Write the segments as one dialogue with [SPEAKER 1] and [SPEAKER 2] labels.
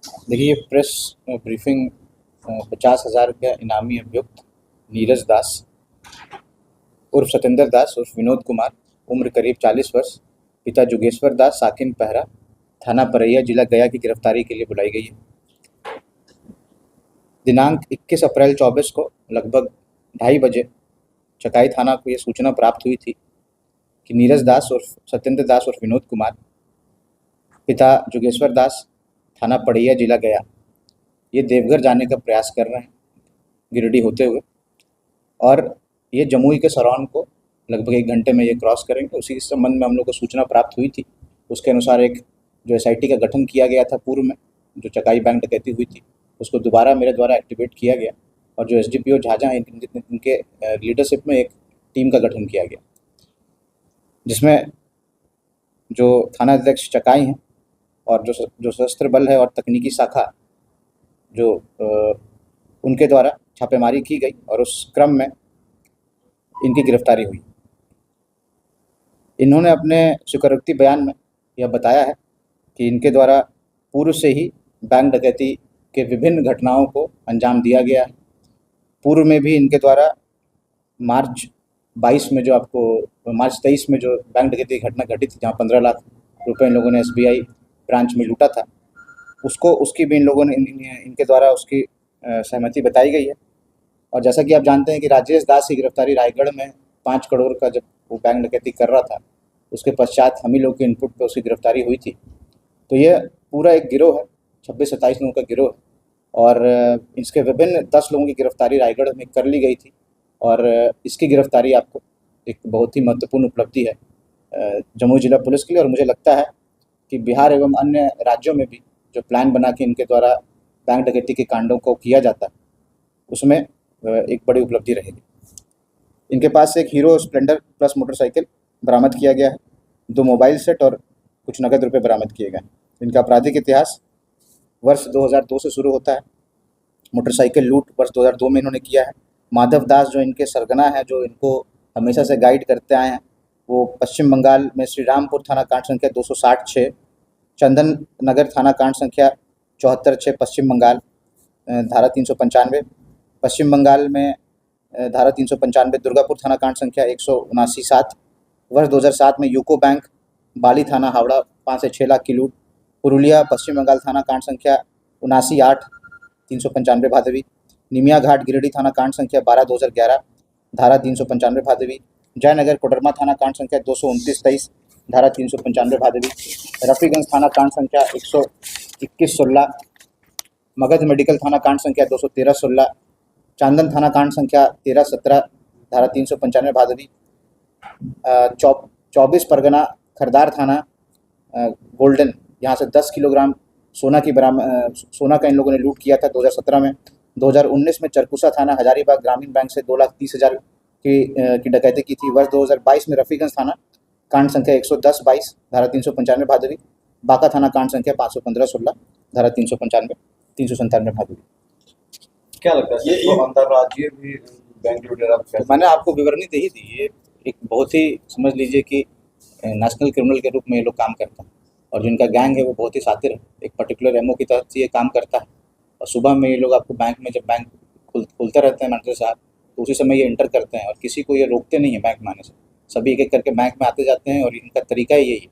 [SPEAKER 1] देखिए, ये press briefing 50,000 का इनामी अभियुक्त नीरज दास उर्फ सतेंद्र दास उर्फ विनोद कुमार, उम्र करीब 40 वर्ष, पिता जोगेश्वर दास साकिन पहरा, थाना परैया, जिला गया की गिरफ्तारी के लिए बुलाई गई है। दिनांक 21 अप्रैल 24 को लगभग 2:30 बजे चकाई थाना को ये सूचना प्राप्त हुई थी कि नीरज दास उर्फ सत्येंद्र दास उर्फ विनोद कुमार, पिता जोगेश्वर दास, थाना पड़ैया, जिला गया, ये देवघर जाने का प्रयास कर रहे हैं गिरिडीह होते हुए, और ये जमुई के सरौन को लगभग 1 घंटे में ये क्रॉस करेंगे। उसी संबंध में हम लोग को सूचना प्राप्त हुई थी। उसके अनुसार एक जो एसआईटी का गठन किया गया था पूर्व में, जो चकाई बैंक डकैती हुई थी, उसको दोबारा मेरे द्वारा एक्टिवेट किया गया और जो एसडीपीओ झाझा हैं इनके लीडरशिप में एक टीम का गठन किया गया, जिसमें जो थाना अध्यक्ष चकाई हैं और जो सशस्त्र बल है और तकनीकी शाखा जो उनके द्वारा छापेमारी की गई और उस क्रम में इनकी गिरफ्तारी हुई। इन्होंने अपने स्वीकारोक्ति बयान में यह बताया है कि इनके द्वारा पूर्व से ही बैंक डकैती के विभिन्न घटनाओं को अंजाम दिया गया है। पूर्व में भी इनके द्वारा मार्च 23 में जो बैंक डकैती की घटना घटी थी, जहाँ 15 लाख रुपए इन लोगों ने एसबीआई ब्रांच में लूटा था, उसकी भी इन लोगों ने इनके द्वारा उसकी सहमति बताई गई है। और जैसा कि आप जानते हैं कि राजेश दास की गिरफ्तारी रायगढ़ में 5 करोड़ का जब वो बैंक डकैती कर रहा था, उसके पश्चात हम ही लोग के इनपुट पे उसकी गिरफ्तारी हुई थी। तो ये पूरा एक गिरोह है, 26-27 लोगों का गिरोह है, और इसके विभिन्न 10 लोगों की गिरफ्तारी रायगढ़ में कर ली गई थी। और इसकी गिरफ्तारी आपको एक बहुत ही महत्वपूर्ण उपलब्धि है जमुई जिला पुलिस के लिए। और मुझे लगता है कि बिहार एवं अन्य राज्यों में भी जो प्लान बना के इनके द्वारा बैंक डकैती के कांडों को किया जाता है, उसमें एक बड़ी उपलब्धि रहेगी। इनके पास से एक हीरो स्प्लेंडर प्लस मोटरसाइकिल बरामद किया गया है, 2 मोबाइल सेट और कुछ नकद रुपए बरामद किए गए। इनका आपराधिक इतिहास वर्ष 2002 से शुरू होता है। मोटरसाइकिल लूट वर्ष 2002 में इन्होंने किया है। माधव दास जो इनके सरगना हैं, जो इनको हमेशा से गाइड करते आए हैं, वो पश्चिम बंगाल में श्री रामपुर थाना कांड संख्या 260-6, चंदन नगर थाना कांड संख्या 74-6 पश्चिम बंगाल, धारा 395, पश्चिम बंगाल में धारा 395 दुर्गापुर थाना कांड संख्या 179-7, वर्ष 2007 में यूको बैंक बाली थाना हावड़ा 5 से 6 लाख की लूट, पुरुलिया पश्चिम बंगाल थाना कांड संख्या 79-8 395 भादवी, निमिया घाट गिरिडीह थाना कांड संख्या 12/2011 धारा 395 भादवी, जयनगर कोडरमा थाना कांड संख्या 229-23 धारा 395 भादवी, रफीगंज थाना कांड संख्या 121-16, मगध मेडिकल थाना कांड संख्या 213-16, चांदन थाना कांड संख्या 13-17 धारा 395 भादवी, 24 परगना खरदार थाना गोल्डन, यहाँ से 10 किलोग्राम सोना का इन लोगों ने लूट किया था 2017 में। 2019 में चरकुसा थाना हजारीबाग ग्रामीण बैंक से 2,30,000 की डकैती की थी। वर्ष 2022 में रफीगंज थाना कांड संख्या 110-22 धारा 395 भादवी, बांका थाना कांड संख्या 515-16 धारा 397 भादवी।
[SPEAKER 2] क्या लगता है ये अंतर्राज्यीय भी बैंक लूटेरा?
[SPEAKER 1] मैंने आपको विवरणी दे ही दी। ये एक बहुत ही समझ लीजिए कि नेशनल क्रिमिनल के रूप में ये लोग काम करते हैं, और जो इनका गैंग है वो बहुत ही शातिर है। एक पर्टिकुलर एमओ की तहत से ये काम करता है, और सुबह में ये लोग आपको बैंक में, जब बैंक खुलते रहते हैं मैनेजर साहब, तो उसी समय ये एंटर करते हैं, और किसी को ये रोकते नहीं है बैंक में आने से। सभी एक एक करके बैंक में आते जाते हैं, और इनका तरीका ही यही है,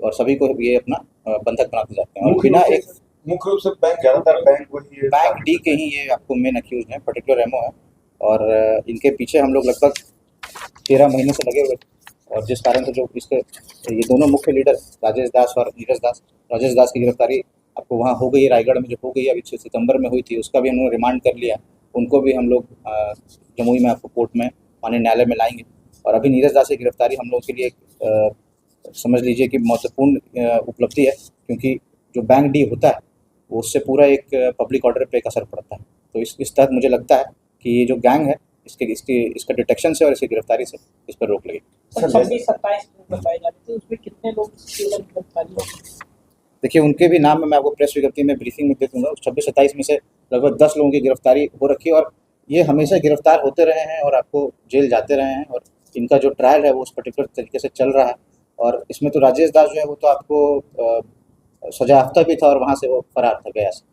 [SPEAKER 1] और सभी को ये अपना बंधक बनाते जाते हैं। और बिना एक
[SPEAKER 2] मुख्य रूप से ज़्यादातर
[SPEAKER 1] बैंक डी के ही ये आपको मेन अक्यूज हैं, पर्टिकुलर एमओ है, और इनके पीछे हम लोग लगभग 13 महीने से लगे हुए थे। और जिस कारण से जो इसके ये दोनों मुख्य लीडर राजेश दास और नीरज दास, राजेश दास की गिरफ्तारी आपको वहाँ हो गई है, रायगढ़ में जो हो गई है अभी 6 सितंबर में हुई थी, उसका भी हम लोग रिमांड कर लिया। उनको भी हम लोग जमुई में आपको कोर्ट में माननीय न्यायालय में लाएंगे। और अभी नीरज दास की गिरफ्तारी हम लोग के लिए समझ लीजिए कि महत्वपूर्ण उपलब्धि है, क्योंकि जो बैंक डी होता है वो उससे पूरा एक पब्लिक ऑर्डर पे एक असर पड़ता है। तो इस तहत मुझे लगता है कि ये जो गैंग है इसका डिटेक्शन से और इसकी गिरफ्तारी से इस पर रोक लगेगी।
[SPEAKER 3] 26-27 बताई जा रही थी, उसमें कितने लोग गिरफ्तारी हुए?
[SPEAKER 1] देखिए, उनके भी नाम मैं आपको प्रेस विज्ञप्ति में ब्रीफिंग में दे दूँगा। 26-27 में से लगभग 10 लोगों की गिरफ्तारी हो रखी है, और ये हमेशा गिरफ्तार होते रहे हैं और आपको जेल जाते रहे हैं, और इनका जो ट्रायल है वो उस पर्टिकुलर तरीके से चल रहा है। और इसमें तो राजेश दास जो है वो तो आपको सजा याफ्ता भी था, और वहाँ से वो फरार था गया से।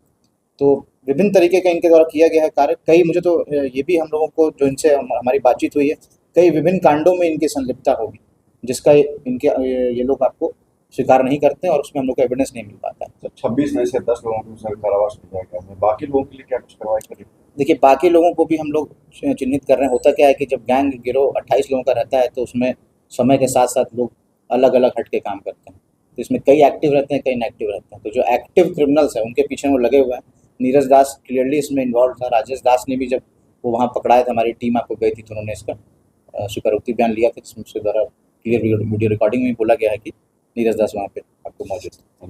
[SPEAKER 1] तो विभिन्न तरीके का इनके द्वारा किया गया है कार्य। कई मुझे तो ये भी हम लोगों को जो इनसे हमारी बातचीत हुई है, कई विभिन्न कांडों में इनकी संलिप्तता होगी, जिसका इनके ये लोग आपको स्वीकार नहीं करते हैं और उसमें हम लोग को एविडेंस नहीं मिल पाता है।
[SPEAKER 2] सर 26 में से 10 लोगों को सर कारावास भेजा गया है, बाकी लोगों के लिए क्या कुछ कार्रवाई करें?
[SPEAKER 1] देखिए, बाकी लोगों को भी हम लोग चिन्हित कर रहे हैं। होता क्या है कि जब गैंग गिरोह 28 लोगों का रहता है तो उसमें समय के साथ साथ लोग अलग अलग हट के काम करते हैं, तो इसमें कई एक्टिव रहते हैं, कई इनएक्टिव रहते हैं। तो जो एक्टिव क्रिमिनल्स हैं उनके पीछे वो लगे हुए हैं। नीरज दास क्लियरली इसमें इन्वॉल्व था। राजेश दास ने भी जब वो वहाँ पकड़ाया था, हमारी टीम आपको गई थी, तो उन्होंने इसका स्वीकारोक्ति बयान लिया था, जिसमें उसके द्वारा क्लियर वीडियो रिकॉर्डिंग में बोला गया है कि नीरज दास वहाँ पे आपको मौजूद था।